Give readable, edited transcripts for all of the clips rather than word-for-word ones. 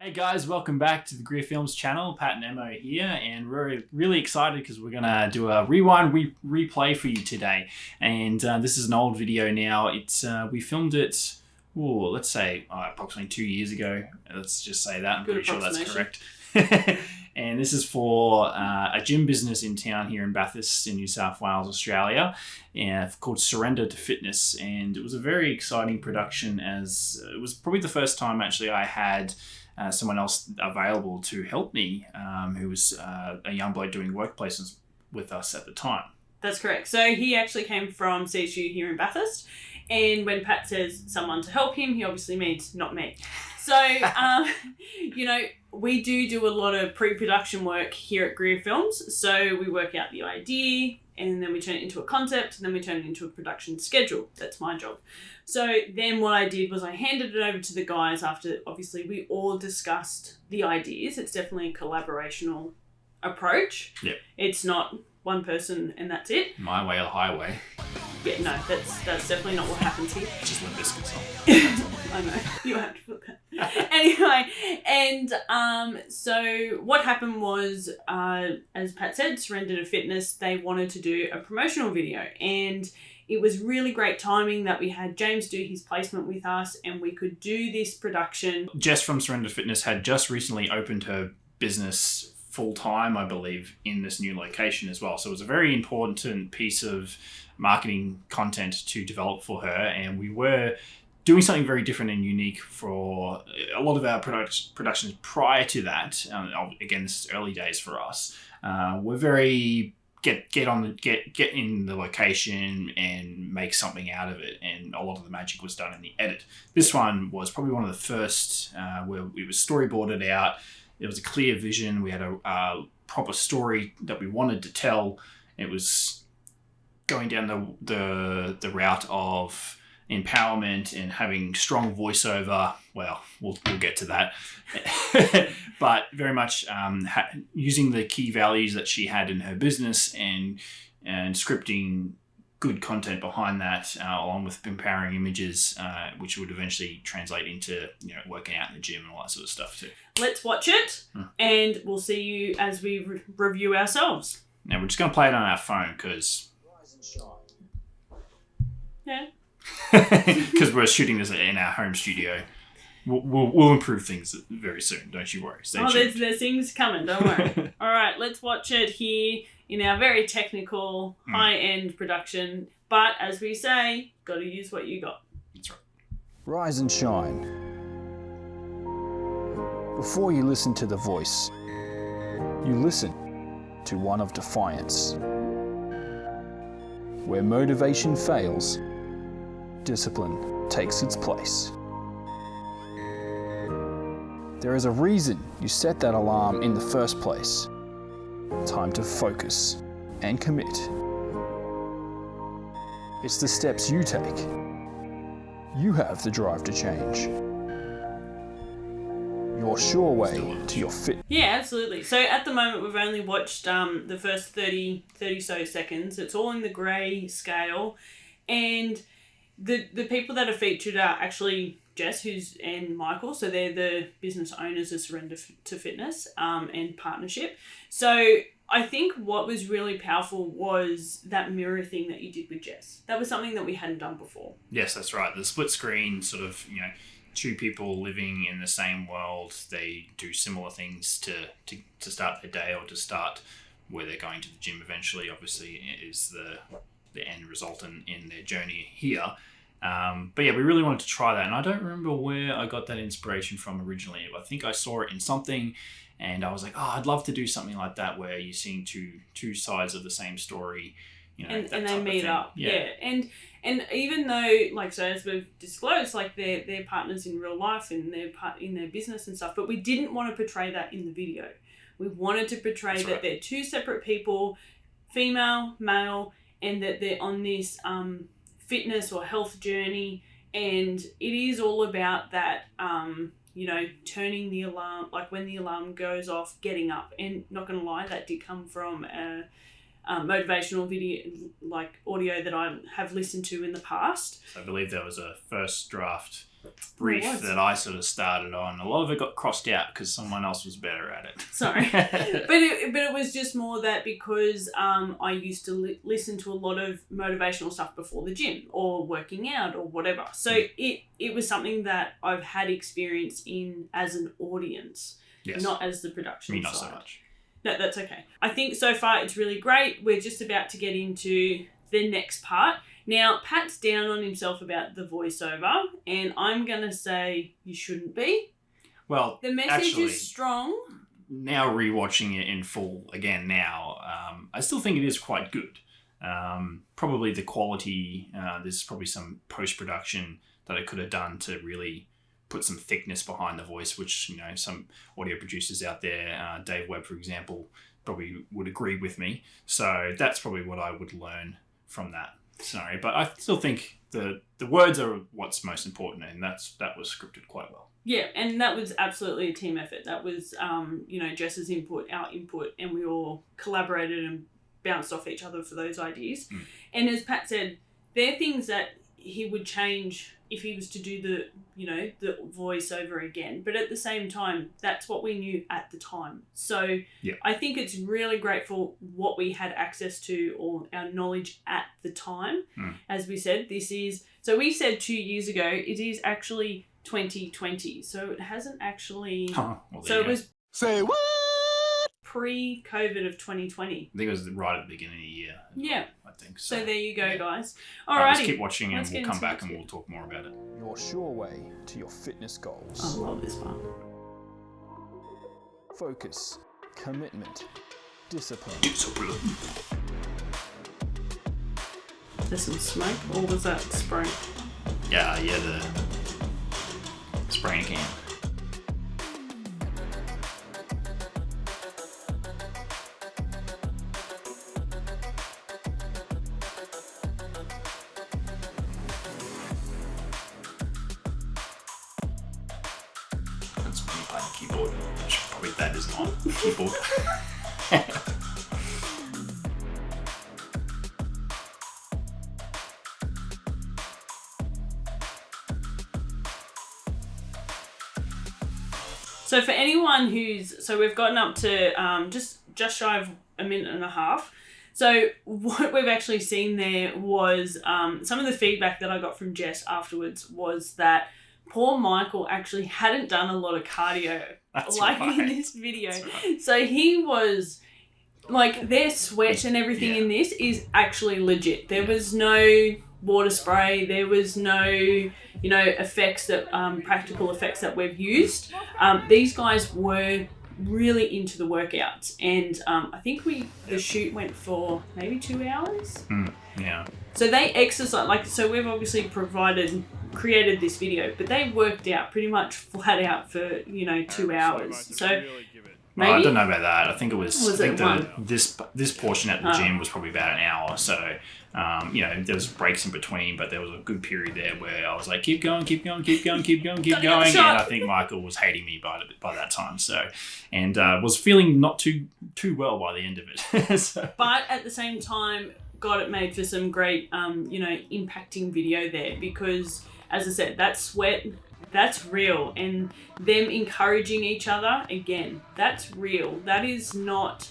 Hey guys, welcome back to the greerfilms channel. Pat and Emo here, and we're really excited because we're going to do a rewind replay for you today. And this is an old video now. We filmed it, let's say approximately 2 years ago. Let's just say that. I'm pretty sure that's correct. And this is for a gym business in town here in Bathurst in New South Wales, Australia, called Surender2Fitness. And it was a very exciting production, as it was probably the first time actually I had someone else available to help me, who was a young bloke doing workplaces with us at the time. That's correct. So he actually came from CSU here in Bathurst, and when Pat says someone to help him, he obviously means not me. So, we do a lot of pre-production work here at greerfilms. So we work out the idea, and then we turn it into a concept, and then we turn it into a production schedule. That's my job. So then what I did was I handed it over to the guys after, obviously, we all discussed the ideas. It's definitely a collaborational approach. Yeah. It's not one person and that's it. My way or the highway. Yeah, no, that's definitely not what happens here. Just let this go. I know. You have to put that. Anyway, and so what happened was, as Pat said, Surender2Fitness, they wanted to do a promotional video, and it was really great timing that we had James do his placement with us and we could do this production. Jess from Surender2Fitness had just recently opened her business full-time, I believe, in this new location as well. So it was a very important piece of marketing content to develop for her, and we were doing something very different and unique for a lot of our productions prior to that. Again, this is early days for us. We're very get in the location and make something out of it, and a lot of the magic was done in the edit. This one was probably one of the first where it was storyboarded out. It was a clear vision. We had a proper story that we wanted to tell. It was going down the route of empowerment and having strong voiceover. Well, we'll get to that. But very much using the key values that she had in her business and scripting good content behind that, along with empowering images, which would eventually translate into working out in the gym and all that sort of stuff too. Let's watch it, and we'll see you as we review ourselves. Now we're just going to play it on our phone because... Yeah. Because we're shooting this in our home studio. We'll improve things very soon, don't you worry. Stay tuned. There's things coming, don't worry. All right, let's watch it here in our very technical, high-end production. But as we say, got to use what you got. That's right. Rise and shine. Before you listen to the voice, you listen to one of defiance. Where motivation fails, discipline takes its place. There is a reason you set that alarm in the first place. Time to focus and commit. It's the steps you take. You have the drive to change. Your sure way to your fit. Yeah, absolutely. So at the moment, we've only watched the first 30 so seconds. It's all in the grey scale. And the people that are featured are actually Jess and Michael. So they're the business owners of Surender2Fitness and partnership. So I think what was really powerful was that mirror thing that you did with Jess. That was something that we hadn't done before. Yes, that's right. The split screen sort of, two people living in the same world. They do similar things to start their day or to start where they're going to the gym eventually, obviously, is the end result in their journey here. But yeah, we really wanted to try that. And I don't remember where I got that inspiration from originally. I think I saw it in something and I was like, I'd love to do something like that where you're seeing two sides of the same story, and they meet up. Yeah. And even though, as we've disclosed, they're partners in real life and they're part in their business and stuff, but we didn't want to portray that in the video. We wanted to portray that they're two separate people, female, male, and that they're on this fitness or health journey, and it is all about that, turning the alarm, when the alarm goes off, getting up. And not going to lie, that did come from a motivational video, audio that I have listened to in the past. So I believe there was a first draft brief that I sort of started on. A lot of it got crossed out because someone else was better at it. Sorry. but it was just more that because I used to listen to a lot of motivational stuff before the gym or working out or whatever. So it was something that I've had experience in as an audience, not as the production side. Not so much. No, that's okay. I think so far it's really great. We're just about to get into the next part. Now, Pat's down on himself about the voiceover, and I'm going to say you shouldn't be. Well, the message is strong. Now rewatching it in full again now, I still think it is quite good. Probably the quality, there's probably some post-production that I could have done to really put some thickness behind the voice, which, you know, some audio producers out there, Dave Webb, for example, probably would agree with me. So that's probably what I would learn from that scenario. But I still think the words are what's most important, and that was scripted quite well. Yeah, and that was absolutely a team effort. That was, Jess's input, our input, and we all collaborated and bounced off each other for those ideas. And as Pat said, they're things that he would change if he was to do the voiceover again. But at the same time, that's what we knew at the time. So I think it's really great for what we had access to or our knowledge at the time. As we said, so we said 2 years ago, it is actually 2020. So it hasn't actually... it was... Say what? Pre-COVID of 2020. I think it was right at the beginning of the year. Yeah. I think so. So there you go, guys. All right, right, let's keep watching and we'll come back and we'll talk more about it. Your sure way to your fitness goals. I love this one. Focus, commitment, discipline. There's some smoke, or was that spray? Yeah, the spraying can. Keyboard, which probably that is not a keyboard. So for anyone so we've gotten up to just shy of a minute and a half. So what we've actually seen there was some of the feedback that I got from Jess afterwards was that poor Michael actually hadn't done a lot of cardio in this video. Right. So he was like, their sweat and everything in this is actually legit. There was no water spray. There was no, effects that, practical effects that we've used. These guys were really into the workouts. And I think the shoot went for maybe 2 hours. Yeah. So they exercise, so we've obviously created this video, but they worked out pretty much flat out for 2 hours. So maybe I don't know about that. I think it was. This portion at the gym was probably about an hour. So there was breaks in between, but there was a good period there where I was like, keep going, and I think Michael was hating me by that time. So, and was feeling not too well by the end of it. So. But at the same time, got it made for some great impacting video there, because as I said, that sweat, that's real, and them encouraging each other, again, that's real. That is not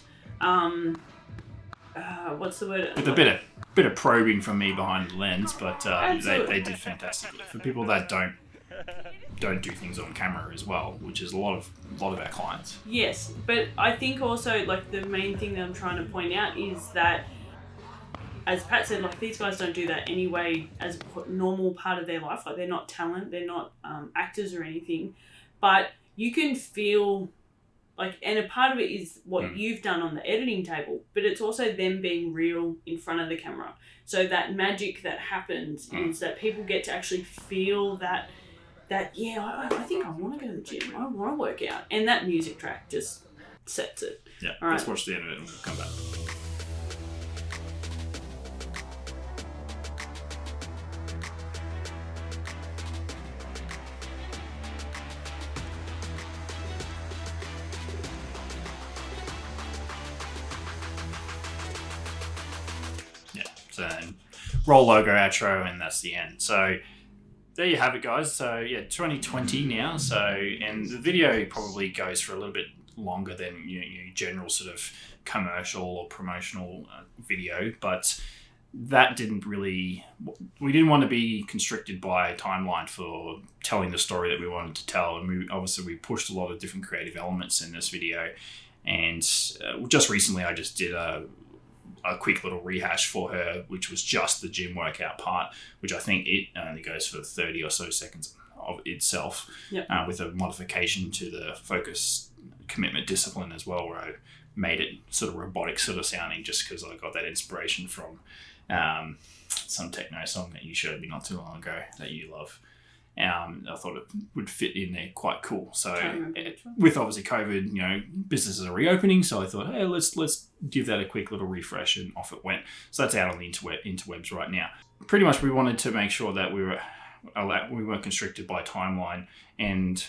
what's the word? With a bit of probing from me behind the lens, but they did fantastically. For people that don't do things on camera as well, which is a lot of our clients. Yes, but I think also the main thing that I'm trying to point out is that, as Pat said, these guys don't do that anyway as a normal part of their life. They're not talent, they're not actors or anything, but you can feel and a part of it is what you've done on the editing table, but it's also them being real in front of the camera. So that magic that happens is that people get to actually feel that I think I want to go to the gym, I want to work out, and that music track just sets it. Yeah, all right. Let's watch the end of it and we'll come back. So roll logo, outro, and that's the end. So there you have it, guys. So, 2020 now. So, and the video probably goes for a little bit longer than your general sort of commercial or promotional video, but that we didn't want to be constricted by a timeline for telling the story that we wanted to tell. And we pushed a lot of different creative elements in this video. And just recently I just did a quick little rehash for her, which was just the gym workout part, which I think it only goes for 30 or so seconds of itself, with a modification to the focus, commitment, discipline as well, where I made it sort of robotic sort of sounding just because I got that inspiration from some techno song that you showed me not too long ago that you love. I thought it would fit in there quite cool. So with obviously COVID, businesses are reopening. So I thought, hey, let's give that a quick little refresh, and off it went. So that's out on the interwebs right now. Pretty much we wanted to make sure that we weren't constricted by timeline. And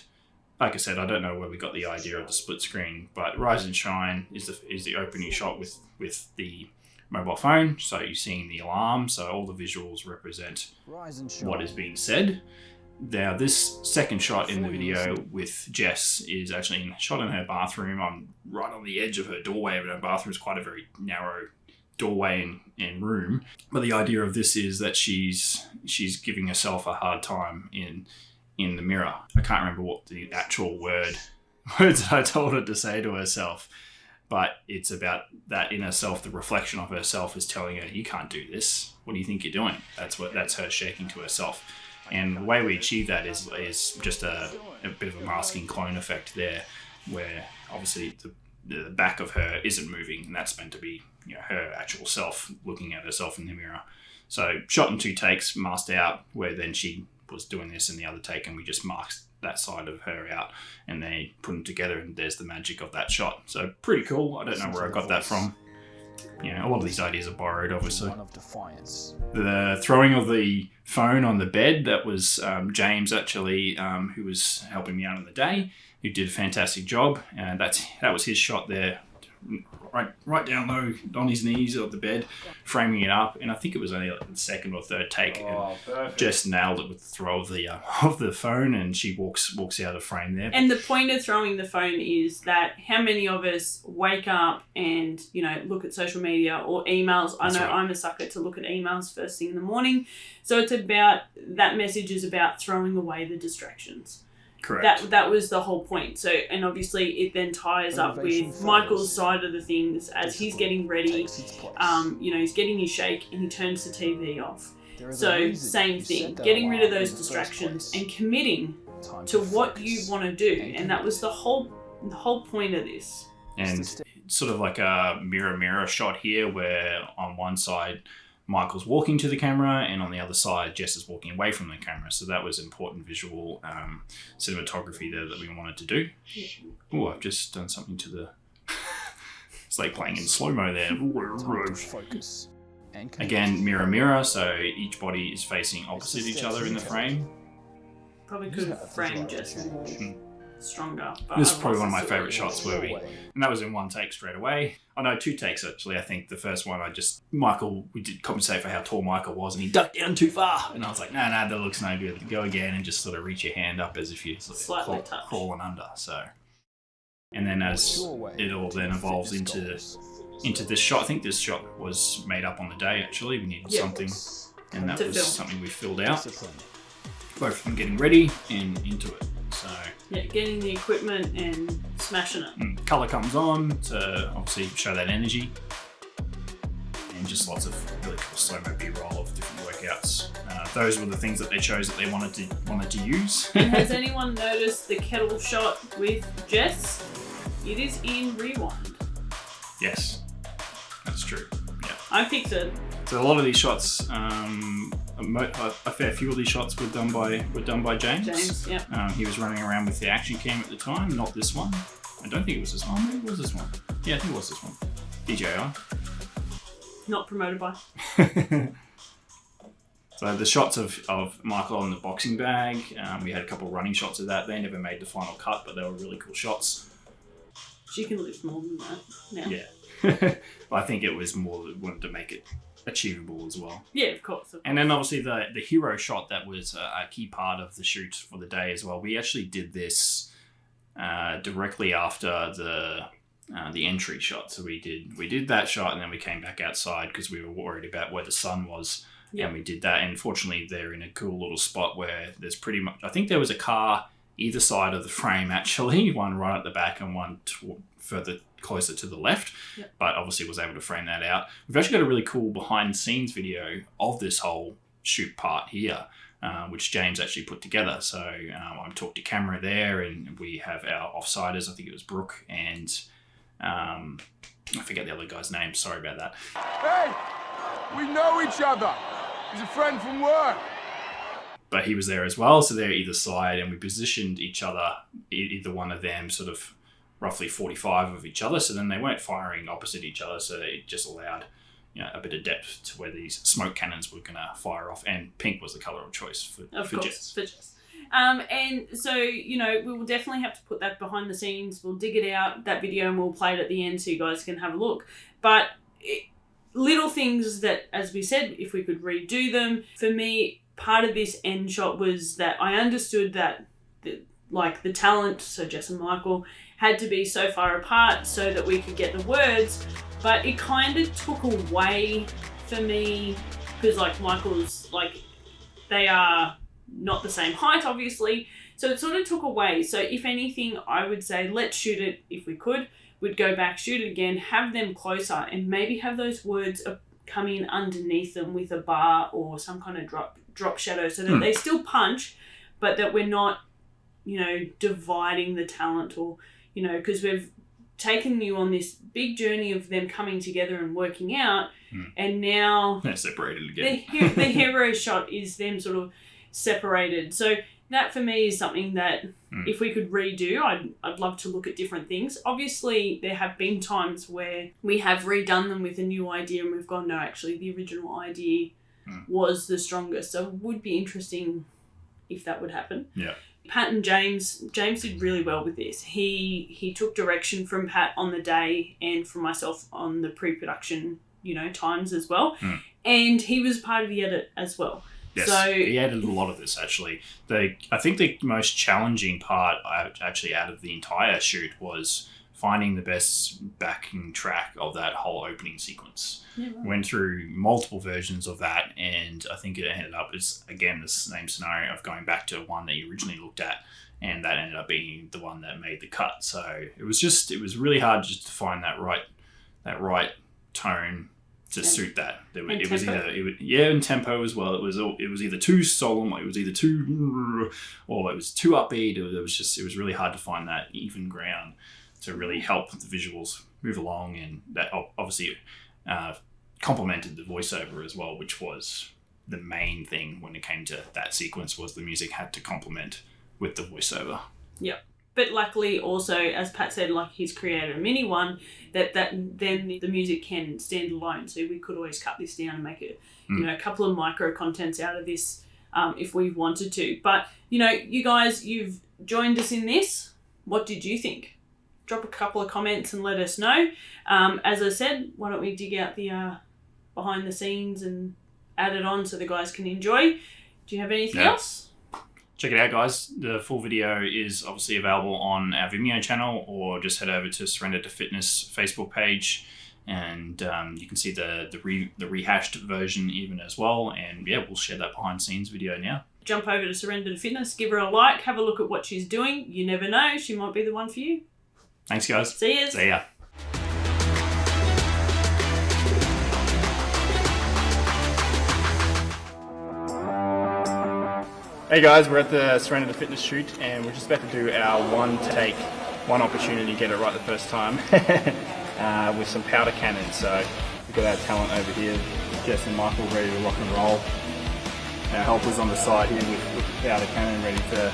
like I said, I don't know where we got the idea of the split screen, but Rise and Shine is the opening shot with the mobile phone. So you're seeing the alarm. So all the visuals represent what is being said. Now, this second shot in the video with Jess is actually shot in her bathroom. I'm right on the edge of her doorway, but her bathroom is quite a very narrow doorway and room. But the idea of this is that she's giving herself a hard time in the mirror. I can't remember what the actual words that I told her to say to herself, but it's about that inner self. The reflection of herself is telling her, you can't do this. What do you think you're doing? That's her shaking to herself. And the way we achieve that is just a bit of a masking clone effect there, where obviously the back of her isn't moving, and that's meant to be her actual self looking at herself in the mirror. So shot in 2 takes, masked out, where then she was doing this in the other take, and we just masked that side of her out, and they put them together, and there's the magic of that shot. So pretty cool. I don't know where I got that from. A lot of these ideas are borrowed, obviously. The throwing of the phone on the bed, that was James, actually, who was helping me out on the day, who did a fantastic job. And that was his shot there, right down low on his knees on the bed, framing it up. And I think it was only like the second or third take. Jess nailed it with the throw of the phone, and she walks out of frame there. And the point of throwing the phone is that how many of us wake up and look at social media or emails. I know I'm a sucker to look at emails first thing in the morning. So it's about, that message is about throwing away the distractions. Correct. That was the whole point. So, and obviously it then ties up with Michael's side of the things as he's getting ready. He's getting his shake and he turns the TV off. So same thing, getting rid of those distractions and committing to what you want to do. And that was the whole point of this. And sort of like a mirror shot here, where on one side Michael's walking to the camera, and on the other side Jess is walking away from the camera. So that was important visual cinematography there that we wanted to do. Oh, I've just done something to the it's like playing in slow-mo there. Focus. Again, mirror, so each body is facing opposite each other in the frame. Probably could have framed Jess stronger. But this is probably one of my favourite shots and that was in 1 take straight away. Oh no, 2 takes actually. I think the first one we did compensate for how tall Michael was, and he ducked down too far, and I was like, no, that looks no good. Go again and just sort of reach your hand up as if you're sort of crawling under. So, and then as it all then evolves into this shot, I think this shot was made up on the day actually. We needed something, and that was something we filled out. Both from getting ready and into it. So getting the equipment and smashing it. Colour comes on to obviously show that energy, and just lots of really cool slow-mo B-roll of different workouts. Those were the things that they chose that they wanted to use. And has anyone noticed the kettle shot with Jess? It is in Rewind. Yes, that's true. Yeah, I fixed it. So a lot of these shots, a fair few of these shots were done by James. James, yeah. He was running around with the action cam at the time, not this one. I don't think it was this one. Maybe it was this one. Yeah, I think it was this one. DJI. Not promoted by. So the shots of Michael on the boxing bag, we had a couple of running shots of that. They never made the final cut, but they were really cool shots. She can lift more than that now. Yeah. But I think it was more that we wanted to make it achievable as well. Yeah, of course. And then obviously the hero shot that was a key part of the shoot for the day as well. We actually did this directly after the entry shot. So we did that shot, and then we came back outside because we were worried about where the sun was. Yep. And we did that. And fortunately, they're in a cool little spot where there's pretty much, I think there was a car either side of the frame actually, one right at the back and one further closer to the left. Yep. But obviously was able to frame that out. We've actually got a really cool behind the scenes video of this whole shoot part here, which James actually put together. So I talked to camera there, and we have our offsiders. I think it was Brooke and I forget the other guy's name. Sorry about that. Hey, we know each other. He's a friend from work. But he was there as well, so they're either side, and we positioned each other, either one of them, sort of roughly 45 of each other. So then they weren't firing opposite each other, so it just allowed a bit of depth to where these smoke cannons were going to fire off. And pink was the colour of choice for Jess. And so, we will definitely have to put that behind the scenes. We'll dig it out, that video, and we'll play it at the end so you guys can have a look. But little things that, as we said, if we could redo them. For me, part of this end shot was that I understood that the talent, so Jess and Michael, had to be so far apart so that we could get the words, but it kind of took away for me, because Michael's, they are not the same height, obviously, so it sort of took away. So if anything, I would say let's shoot it if we could. We'd go back, shoot it again, have them closer, and maybe have those words come in underneath them with a bar or some kind of drop shadow, so that they still punch, but that we're not, dividing the talent, or, because we've taken you on this big journey of them coming together and working out, and now they're separated again. The hero shot is them sort of separated. So that for me is something that if we could redo, I'd love to look at different things. Obviously, there have been times where we have redone them with a new idea and we've gone, no, actually, the original idea was the strongest. So it would be interesting if that would happen. Yeah. Pat and James did really well with this. He took direction from Pat on the day and from myself on the pre-production, times as well. And he was part of the edit as well. Yes, so he added a lot of this, actually. I think the most challenging part, actually, out of the entire shoot was finding the best backing track of that whole opening sequence. Yeah, right. Went through multiple versions of that, and I think it ended up as, again, the same scenario of going back to one that you originally looked at, and that ended up being the one that made the cut. So it was really hard just to find that right tone to suit that. It was in tempo as well. It was either too solemn, or it was either too, or it was too upbeat. It was really hard to find that even ground to really help the visuals move along, and that obviously complemented the voiceover as well, which was the main thing when it came to that sequence, was the music had to complement with the voiceover. Yep. But luckily also, as Pat said, he's created a mini one that then the music can stand alone. So we could always cut this down and make it, a couple of micro contents out of this if we wanted to. But, you guys, you've joined us in this. What did you think? Drop a couple of comments and let us know. As I said, why don't we dig out the behind the scenes and add it on so the guys can enjoy. Do you have anything else? Check it out, guys. The full video is obviously available on our Vimeo channel, or just head over to Surender2Fitness Facebook page, and you can see the rehashed version even as well. And we'll share that behind the scenes video now. Jump over to Surender2Fitness, give her a like, have a look at what she's doing. You never know, she might be the one for you. Thanks, guys. See ya. See ya. Hey guys, we're at the Surender2Fitness shoot, and we're just about to do our one opportunity, get it right the first time, with some powder cannons. So we've got our talent over here, Jess and Michael, ready to rock and roll. Our helpers on the side here with the powder cannon, ready to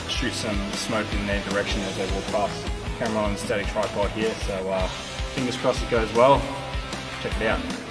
shoot some smoke in their direction as they walk past. Camera on static tripod here, so fingers crossed it goes well. Check it out.